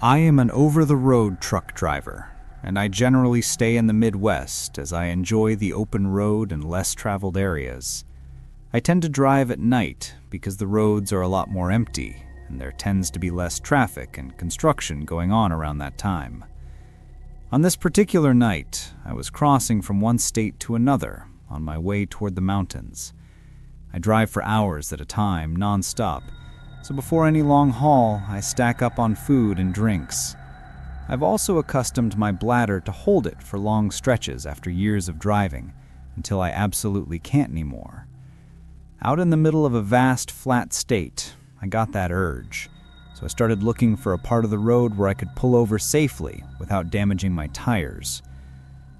I am an over-the-road truck driver, and I generally stay in the Midwest as I enjoy the open road and less traveled areas. I tend to drive at night because the roads are a lot more empty, and there tends to be less traffic and construction going on around that time. On this particular night, I was crossing from one state to another on my way toward the mountains. I drive for hours at a time, non-stop, so before any long haul, I stack up on food and drinks. I've also accustomed my bladder to hold it for long stretches after years of driving, until I absolutely can't anymore. Out in the middle of a vast, flat state, I got that urge, so I started looking for a part of the road where I could pull over safely without damaging my tires.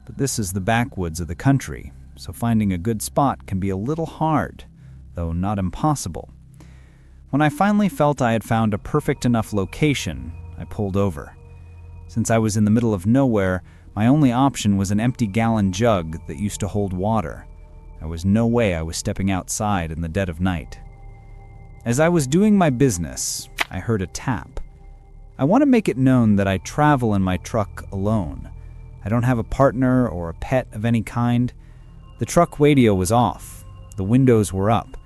But this is the backwoods of the country, so finding a good spot can be a little hard, though not impossible. When I finally felt I had found a perfect enough location, I pulled over. Since I was in the middle of nowhere, my only option was an empty gallon jug that used to hold water. There was no way I was stepping outside in the dead of night. As I was doing my business, I heard a tap. I want to make it known that I travel in my truck alone. I don't have a partner or a pet of any kind. The truck radio was off, the windows were up,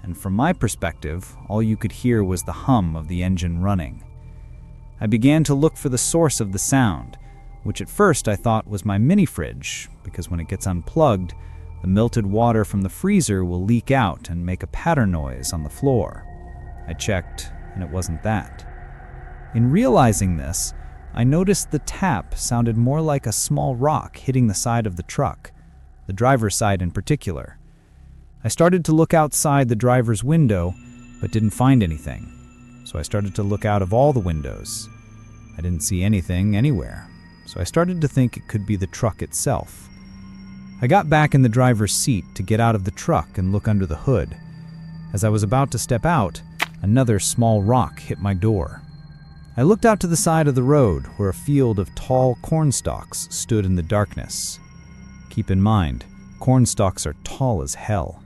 and from my perspective, all you could hear was the hum of the engine running. I began to look for the source of the sound, which at first I thought was my mini fridge, because when it gets unplugged, the melted water from the freezer will leak out and make a patter noise on the floor. I checked, and it wasn't that. In realizing this, I noticed the tap sounded more like a small rock hitting the side of the truck, the driver's side in particular. I started to look outside the driver's window, but didn't find anything. So I started to look out of all the windows. I didn't see anything anywhere, so I started to think it could be the truck itself. I got back in the driver's seat to get out of the truck and look under the hood. As I was about to step out, another small rock hit my door. I looked out to the side of the road where a field of tall corn stalks stood in the darkness. Keep in mind, corn stalks are tall as hell.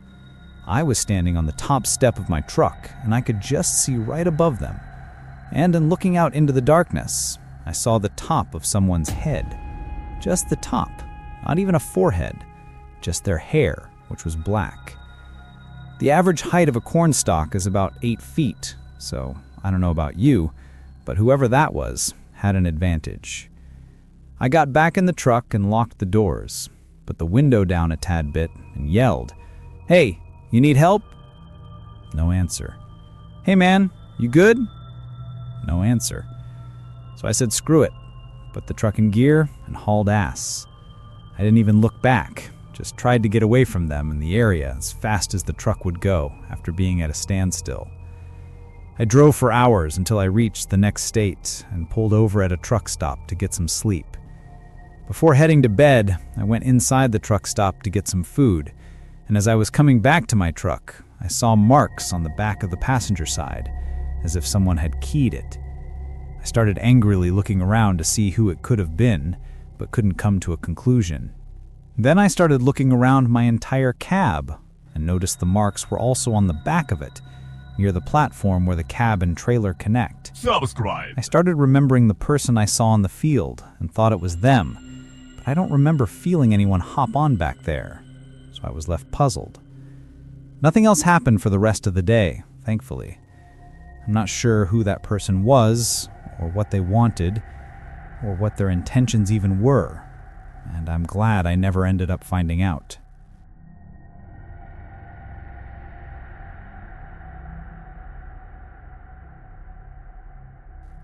I was standing on the top step of my truck, and I could just see right above them. And in looking out into the darkness, I saw the top of someone's head. Just the top, not even a forehead, just their hair, which was black. The average height of a corn stalk is about 8 feet, so I don't know about you, but whoever that was had an advantage. I got back in the truck and locked the doors, put the window down a tad bit, and yelled, "Hey, you need help?" No answer. "Hey man, you good?" No answer. So I said screw it, put the truck in gear, and hauled ass. I didn't even look back, just tried to get away from them in the area as fast as the truck would go after being at a standstill. I drove for hours until I reached the next state and pulled over at a truck stop to get some sleep. Before heading to bed, I went inside the truck stop to get some food, and as I was coming back to my truck, I saw marks on the back of the passenger side, as if someone had keyed it. I started angrily looking around to see who it could have been, but couldn't come to a conclusion. Then I started looking around my entire cab, and noticed the marks were also on the back of it, near the platform where the cab and trailer connect. Subscribe. I started remembering the person I saw in the field, and thought it was them, but I don't remember feeling anyone hop on back there. So I was left puzzled. Nothing else happened for the rest of the day, thankfully. I'm not sure who that person was, or what they wanted, or what their intentions even were, and I'm glad I never ended up finding out.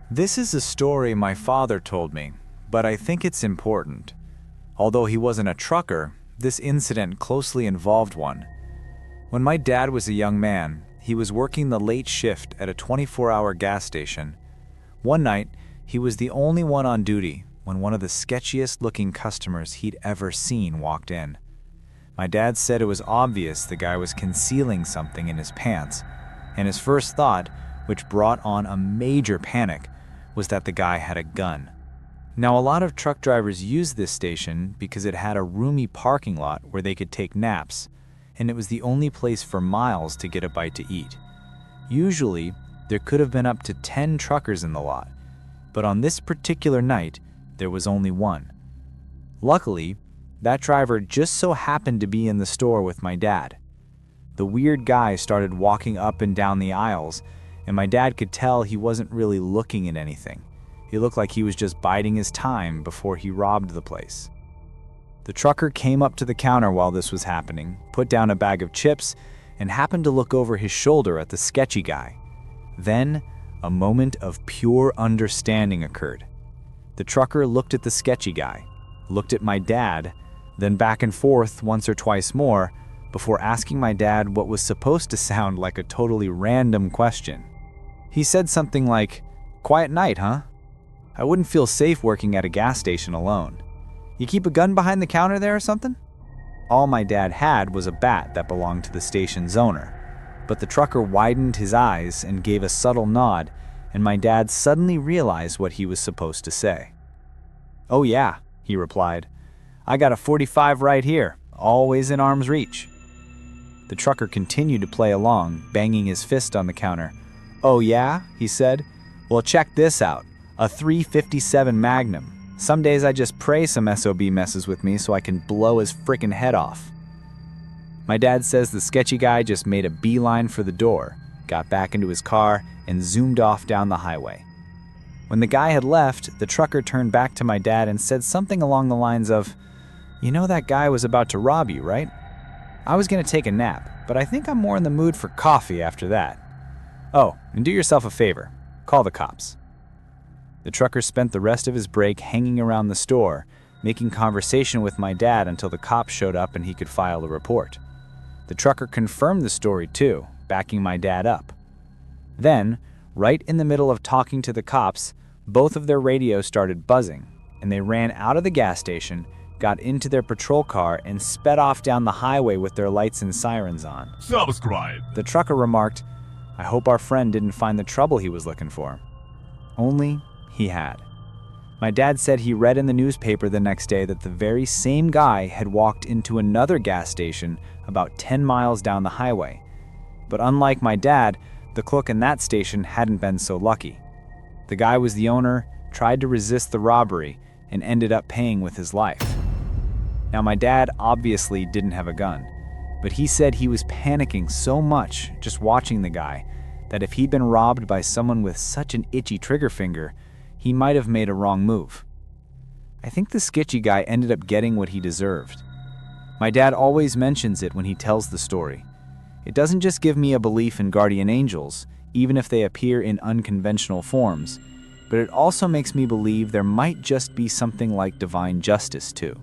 This is a story my father told me, but I think it's important. Although he wasn't a trucker, this incident closely involved one. When my dad was a young man, he was working the late shift at a 24-hour gas station. One night, he was the only one on duty when one of the sketchiest-looking customers he'd ever seen walked in. My dad said it was obvious the guy was concealing something in his pants, and his first thought, which brought on a major panic, was that the guy had a gun. Now, a lot of truck drivers used this station because it had a roomy parking lot where they could take naps, and it was the only place for miles to get a bite to eat. Usually, there could have been up to 10 truckers in the lot, But on this particular night, there was only one. Luckily, that driver just so happened to be in the store with my dad. The weird guy started walking up and down the aisles, and my dad could tell he wasn't really looking at anything. He looked like he was just biding his time before he robbed the place. The trucker came up to the counter while this was happening, put down a bag of chips, and happened to look over his shoulder at the sketchy guy. Then, a moment of pure understanding occurred. The trucker looked at the sketchy guy, looked at my dad, then back and forth once or twice more, before asking my dad what was supposed to sound like a totally random question. He said something like, "Quiet night, huh? I wouldn't feel safe working at a gas station alone. You keep a gun behind the counter there or something?" All my dad had was a bat that belonged to the station's owner, but the trucker widened his eyes and gave a subtle nod, and my dad suddenly realized what he was supposed to say. "Oh yeah," he replied. "I got a .45 right here, always in arm's reach." The trucker continued to play along, banging his fist on the counter. "Oh yeah?" he said. "Well, check this out. A .357 Magnum. Some days I just pray some SOB messes with me so I can blow his frickin' head off." My dad says the sketchy guy just made a beeline for the door, got back into his car, and zoomed off down the highway. When the guy had left, the trucker turned back to my dad and said something along the lines of, "You know that guy was about to rob you, right? I was going to take a nap, but I think I'm more in the mood for coffee after that. Oh, and do yourself a favor. Call the cops." The trucker spent the rest of his break hanging around the store, making conversation with my dad until the cops showed up and he could file a report. The trucker confirmed the story too, backing my dad up. Then, right in the middle of talking to the cops, both of their radios started buzzing, and they ran out of the gas station, got into their patrol car, and sped off down the highway with their lights and sirens on. Subscribe. The trucker remarked, "I hope our friend didn't find the trouble he was looking for." Only he had. My dad said he read in the newspaper the next day that the very same guy had walked into another gas station about 10 miles down the highway. But unlike my dad, the clerk in that station hadn't been so lucky. The guy was the owner, tried to resist the robbery, and ended up paying with his life. Now, my dad obviously didn't have a gun, but he said he was panicking so much just watching the guy that if he'd been robbed by someone with such an itchy trigger finger, he might have made a wrong move. I think the sketchy guy ended up getting what he deserved. My dad always mentions it when he tells the story. It doesn't just give me a belief in guardian angels, even if they appear in unconventional forms, but it also makes me believe there might just be something like divine justice too.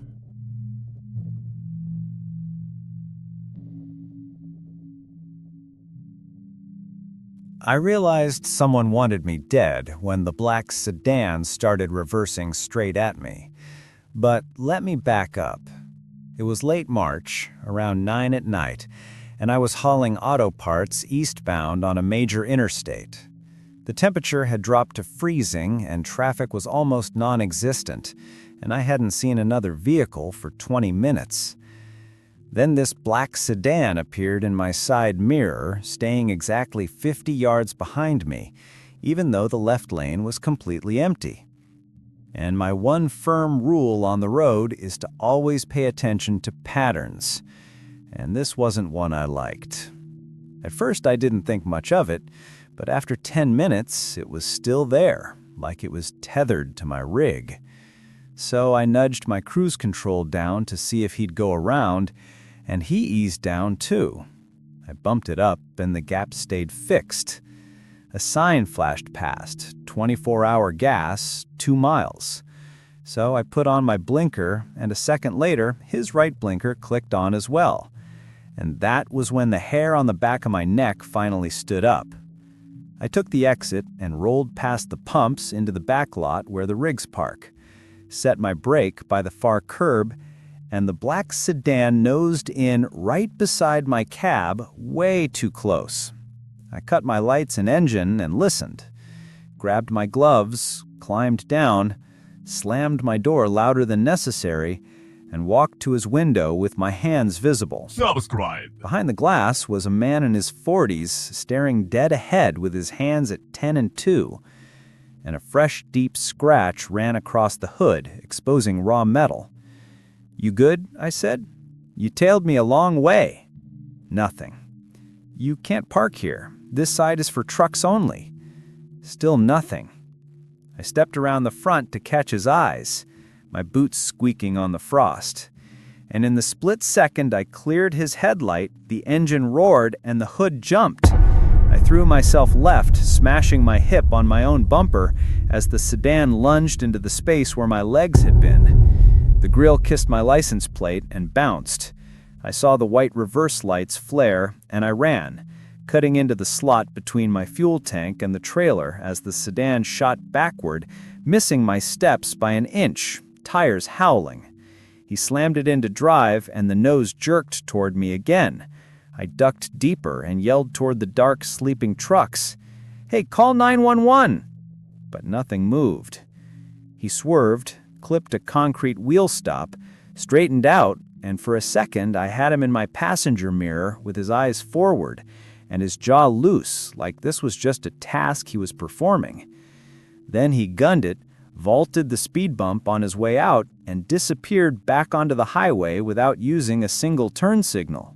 I realized someone wanted me dead when the black sedan started reversing straight at me. But let me back up. It was late March, around 9 at night, and I was hauling auto parts eastbound on a major interstate. The temperature had dropped to freezing and traffic was almost non-existent, and I hadn't seen another vehicle for 20 minutes. Then this black sedan appeared in my side mirror, staying exactly 50 yards behind me, even though the left lane was completely empty. And my one firm rule on the road is to always pay attention to patterns, and this wasn't one I liked. At first I didn't think much of it, but after 10 minutes it was still there, like it was tethered to my rig. So I nudged my cruise control down to see if he'd go around, and he eased down too. I bumped it up, and the gap stayed fixed. A sign flashed past, 24-hour gas, 2 miles. So I put on my blinker, and a second later, his right blinker clicked on as well. And that was when the hair on the back of my neck finally stood up. I took the exit and rolled past the pumps into the back lot where the rigs park, set my brake by the far curb, and the black sedan nosed in right beside my cab, way too close. I cut my lights and engine and listened, grabbed my gloves, climbed down, slammed my door louder than necessary, and walked to his window with my hands visible. Subscribe. Behind the glass was a man in his 40s staring dead ahead with his hands at 10 and 2. and a fresh, deep scratch ran across the hood, exposing raw metal. "You good?" I said. "You tailed me a long way." Nothing. "You can't park here. This side is for trucks only." Still nothing. I stepped around the front to catch his eyes, my boots squeaking on the frost. And in the split second I cleared his headlight, the engine roared and the hood jumped. I threw myself left, smashing my hip on my own bumper as the sedan lunged into the space where my legs had been. The grille kissed my license plate and bounced. I saw the white reverse lights flare, and I ran, cutting into the slot between my fuel tank and the trailer as the sedan shot backward, missing my steps by an inch, tires howling. He slammed it into drive, and the nose jerked toward me again. I ducked deeper and yelled toward the dark, sleeping trucks, "Hey, call 911!" But nothing moved. He swerved, clipped a concrete wheel stop, straightened out, and for a second I had him in my passenger mirror with his eyes forward and his jaw loose, like this was just a task he was performing. Then he gunned it, vaulted the speed bump on his way out, and disappeared back onto the highway without using a single turn signal.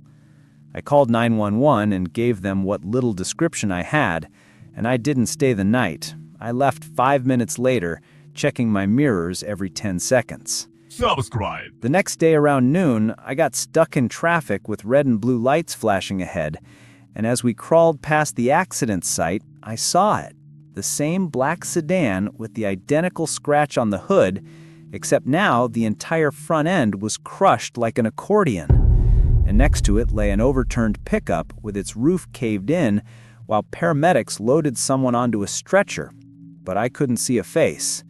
I called 911 and gave them what little description I had, and I didn't stay the night. I left 5 minutes later, checking my mirrors every 10 seconds. Subscribe. The next day around noon, I got stuck in traffic with red and blue lights flashing ahead, and as we crawled past the accident site, I saw it. The same black sedan with the identical scratch on the hood, except now the entire front end was crushed like an accordion. And next to it lay an overturned pickup with its roof caved in, while paramedics loaded someone onto a stretcher, but I couldn't see a face.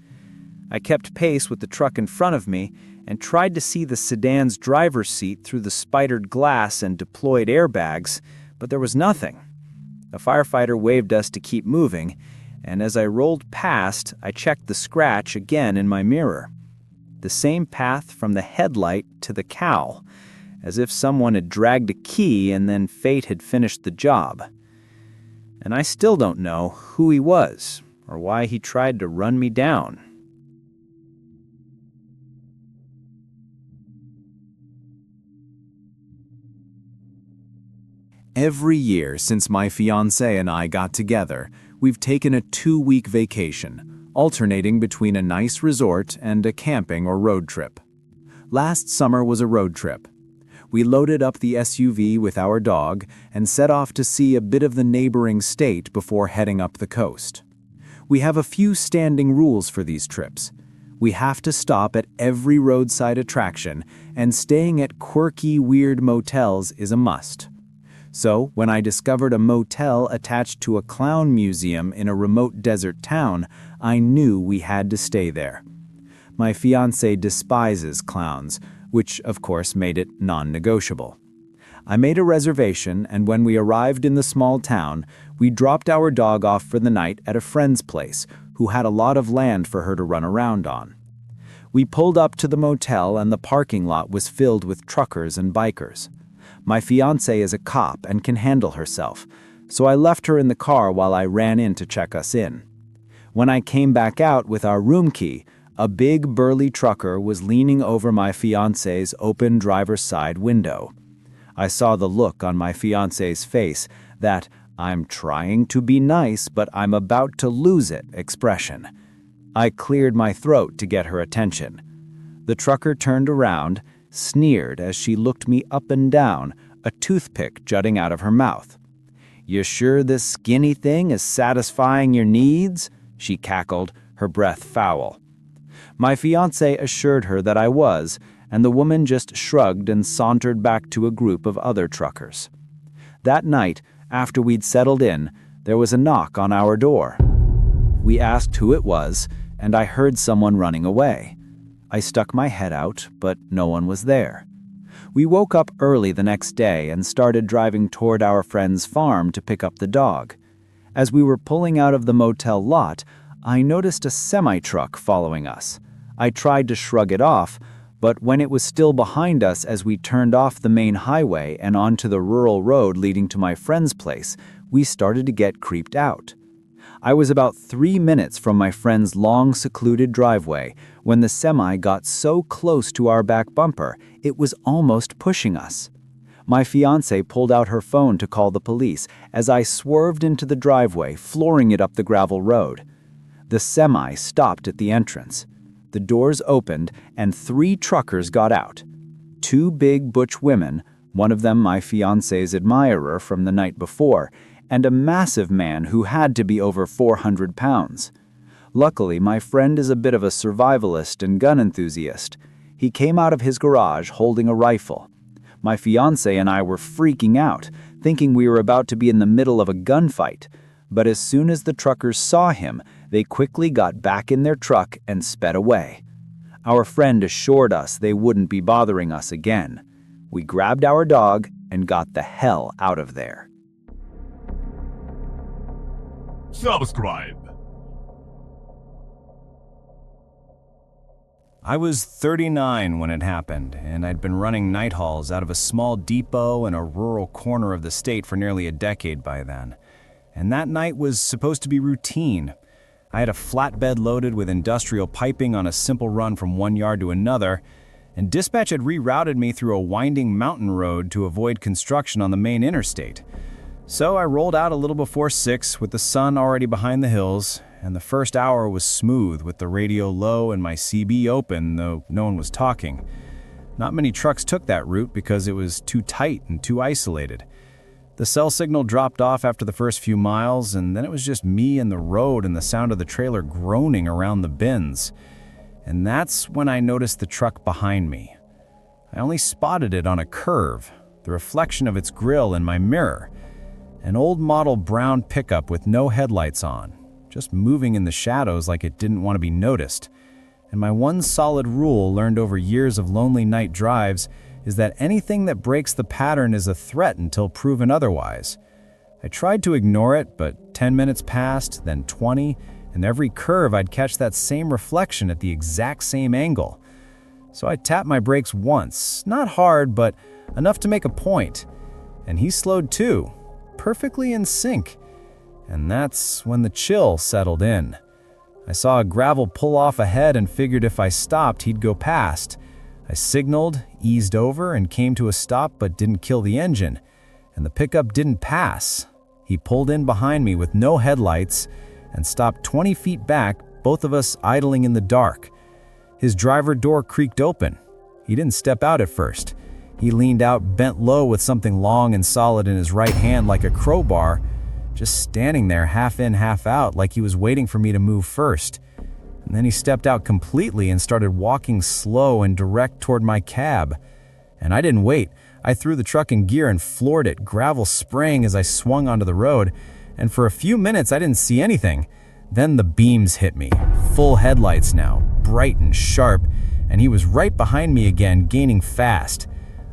I kept pace with the truck in front of me and tried to see the sedan's driver's seat through the spidered glass and deployed airbags, but there was nothing. A firefighter waved us to keep moving, and as I rolled past, I checked the scratch again in my mirror. The same path from the headlight to the cowl, as if someone had dragged a key and then fate had finished the job. And I still don't know who he was or why he tried to run me down. Every year since my fiancé and I got together, we've taken a 2-week vacation, alternating between a nice resort and a camping or road trip. Last summer was a road trip. We loaded up the SUV with our dog and set off to see a bit of the neighboring state before heading up the coast. We have a few standing rules for these trips. We have to stop at every roadside attraction, and staying at quirky, weird motels is a must. So, when I discovered a motel attached to a clown museum in a remote desert town, I knew we had to stay there. My fiancé despises clowns, which of course made it non-negotiable. I made a reservation, and when we arrived in the small town, we dropped our dog off for the night at a friend's place, who had a lot of land for her to run around on. We pulled up to the motel, and the parking lot was filled with truckers and bikers. My fiancée is a cop and can handle herself, so I left her in the car while I ran in to check us in. When I came back out with our room key, a big burly trucker was leaning over my fiancé's open driver's side window. I saw the look on my fiancé's face, that "I'm trying to be nice, but I'm about to lose it" expression. I cleared my throat to get her attention. The trucker turned around, sneered as she looked me up and down, a toothpick jutting out of her mouth. "You sure this skinny thing is satisfying your needs?" she cackled, her breath foul. My fiancé assured her that I was, and the woman just shrugged and sauntered back to a group of other truckers. That night, after we'd settled in, there was a knock on our door. We asked who it was, and I heard someone running away. I stuck my head out, but no one was there. We woke up early the next day and started driving toward our friend's farm to pick up the dog. As we were pulling out of the motel lot, I noticed a semi-truck following us. I tried to shrug it off, but when it was still behind us as we turned off the main highway and onto the rural road leading to my friend's place, we started to get creeped out. I was about 3 minutes from my friend's long, secluded driveway when the semi got so close to our back bumper, it was almost pushing us. My fiancée pulled out her phone to call the police as I swerved into the driveway, flooring it up the gravel road. The semi stopped at the entrance. The doors opened and 3 truckers got out. 2 big butch women, one of them my fiancé's admirer from the night before, and a massive man who had to be over 400 pounds. Luckily, my friend is a bit of a survivalist and gun enthusiast. He came out of his garage holding a rifle. My fiancé and I were freaking out, thinking we were about to be in the middle of a gunfight. But as soon as the truckers saw him, they quickly got back in their truck and sped away. Our friend assured us they wouldn't be bothering us again. We grabbed our dog and got the hell out of there. Subscribe. I was 39 when it happened, and I'd been running night hauls out of a small depot in a rural corner of the state for nearly a decade by then. And that night was supposed to be routine. I had a flatbed loaded with industrial piping on a simple run from one yard to another, and dispatch had rerouted me through a winding mountain road to avoid construction on the main interstate. So I rolled out a little before 6 with the sun already behind the hills, and the first hour was smooth with the radio low and my CB open, though no one was talking. Not many trucks took that route because it was too tight and too isolated. The cell signal dropped off after the first few miles, and then it was just me and the road and the sound of the trailer groaning around the bends. And that's when I noticed the truck behind me. I only spotted it on a curve, the reflection of its grille in my mirror. An old model brown pickup with no headlights on, just moving in the shadows like it didn't want to be noticed. And my one solid rule learned over years of lonely night drives is that anything that breaks the pattern is a threat until proven otherwise. I tried to ignore it, but 10 minutes passed, then 20, and every curve I'd catch that same reflection at the exact same angle. So I tapped my brakes once, not hard, but enough to make a point. And he slowed too, perfectly in sync. And that's when the chill settled in. I saw a gravel pull off ahead and figured if I stopped, he'd go past. I signaled, eased over, and came to a stop but didn't kill the engine. And the pickup didn't pass. He pulled in behind me with no headlights and stopped 20 feet back, both of us idling in the dark. His driver door creaked open. He didn't step out at first. He leaned out, bent low with something long and solid in his right hand like a crowbar, just standing there half in, half out, like he was waiting for me to move first. And then he stepped out completely and started walking slow and direct toward my cab. And I didn't wait. I threw the truck in gear and floored it, gravel spraying as I swung onto the road. And for a few minutes, I didn't see anything. Then the beams hit me, full headlights now, bright and sharp, and he was right behind me again, gaining fast.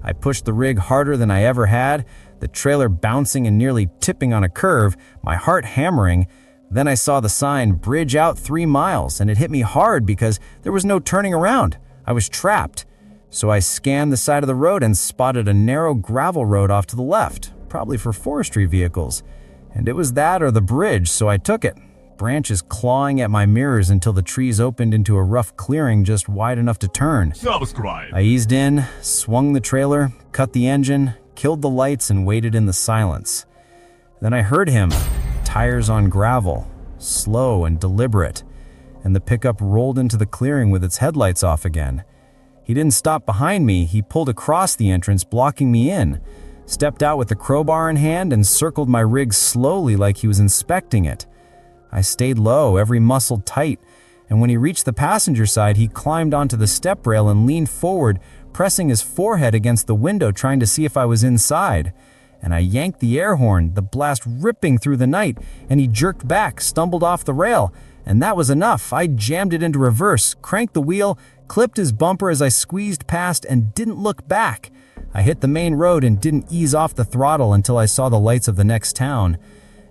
I pushed the rig harder than I ever had, the trailer bouncing and nearly tipping on a curve, my heart hammering. Then I saw the sign, bridge out 3 miles, and it hit me hard because there was no turning around. I was trapped. So I scanned the side of the road and spotted a narrow gravel road off to the left, probably for forestry vehicles. And it was that or the bridge, so I took it, branches clawing at my mirrors until the trees opened into a rough clearing just wide enough to turn. Subscribe. I eased in, swung the trailer, cut the engine, killed the lights, and waited in the silence. Then I heard him, tires on gravel, slow and deliberate, and the pickup rolled into the clearing with its headlights off again. He didn't stop behind me, he pulled across the entrance, blocking me in, stepped out with the crowbar in hand, and circled my rig slowly like he was inspecting it. I stayed low, every muscle tight, and when he reached the passenger side, he climbed onto the step rail and leaned forward, pressing his forehead against the window trying to see if I was inside. And I yanked the air horn, the blast ripping through the night, and he jerked back, stumbled off the rail, and that was enough. I jammed it into reverse, cranked the wheel, clipped his bumper as I squeezed past, and didn't look back. I hit the main road and didn't ease off the throttle until I saw the lights of the next town.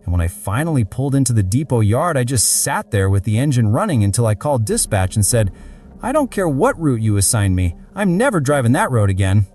And when I finally pulled into the depot yard, I just sat there with the engine running until I called dispatch and said, "I don't care what route you assign me, I'm never driving that road again."